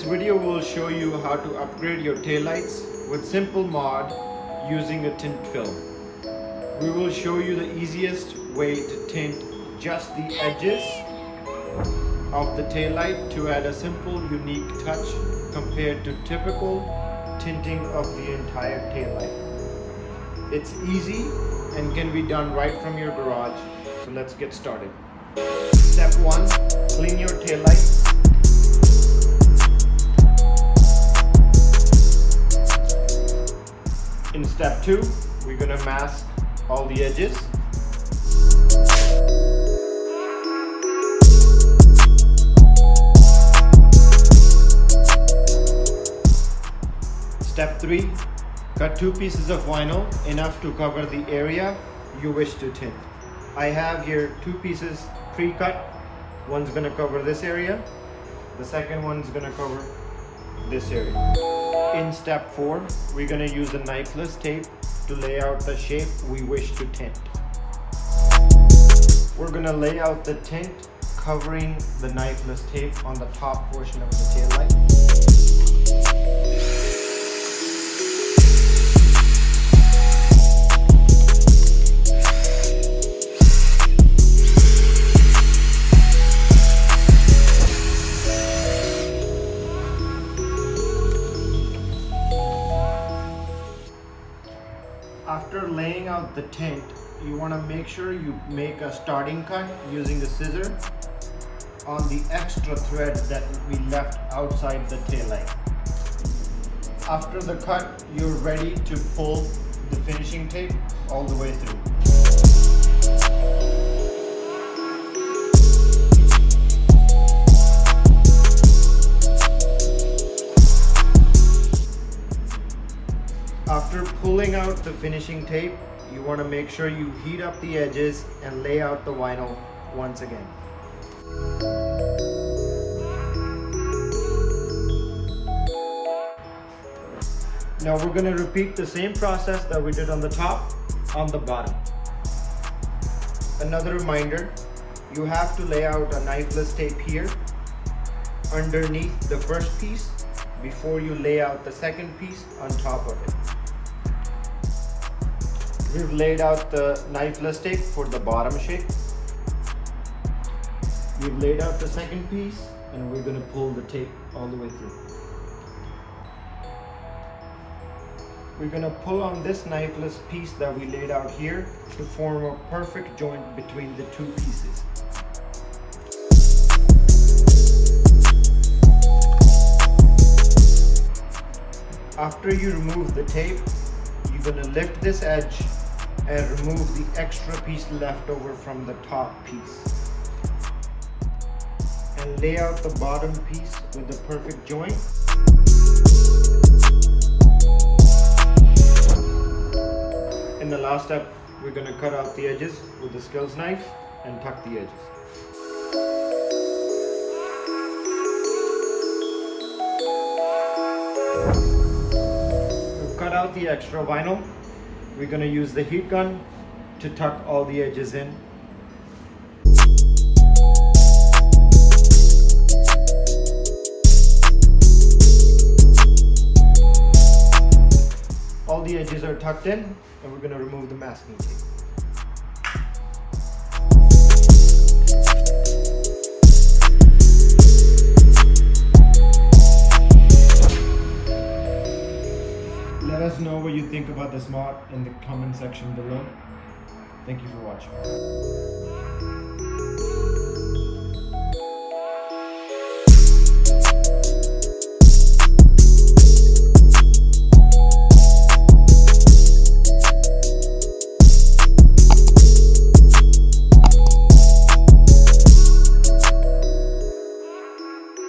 this video will show you how to upgrade your taillights with simple mod using a tint film. We will show you the easiest way to tint just the edges of the taillight to add a simple, unique touch compared to typical tinting of the entire taillight. It's easy and can be done right from your garage, so let's get started. Step 1, clean your taillight. In step 2, we're going to mask all the edges. Step 3, cut 2 pieces of vinyl, enough to cover the area you wish to tint. I have here 2 pieces pre-cut. One's going to cover this area. The second one's going to cover this area. In step 4, we're going to use a knifeless tape to lay out the shape we wish to tint. We're going to lay out the tint covering the knifeless tape on the top portion of the taillight. After laying out the tint, you want to make sure you make a starting cut using the scissor on the extra thread that we left outside the taillight. After the cut, you're ready to pull the finishing tape all the way through. After pulling out the finishing tape, you want to make sure you heat up the edges and lay out the vinyl once again. Now we're going to repeat the same process that we did on the top on the bottom. Another reminder, you have to lay out a knifeless tape here underneath the first piece before you lay out the second piece on top of it. We've laid out the knifeless tape for the bottom shape. We've laid out the second piece and we're going to pull the tape all the way through. We're going to pull on this knifeless piece that we laid out here to form a perfect joint between the 2 pieces. After you remove the tape, you're going to lift this edge and remove the extra piece left over from the top piece. And lay out the bottom piece with the perfect joint. In the last step, we're going to cut out the edges with the skills knife and tuck the edges. Cut out the extra vinyl. We're going to use the heat gun to tuck all the edges in. All the edges are tucked in and we're going to remove the masking tape. Let us know what you think about this mod in the comment section below. Thank you for watching.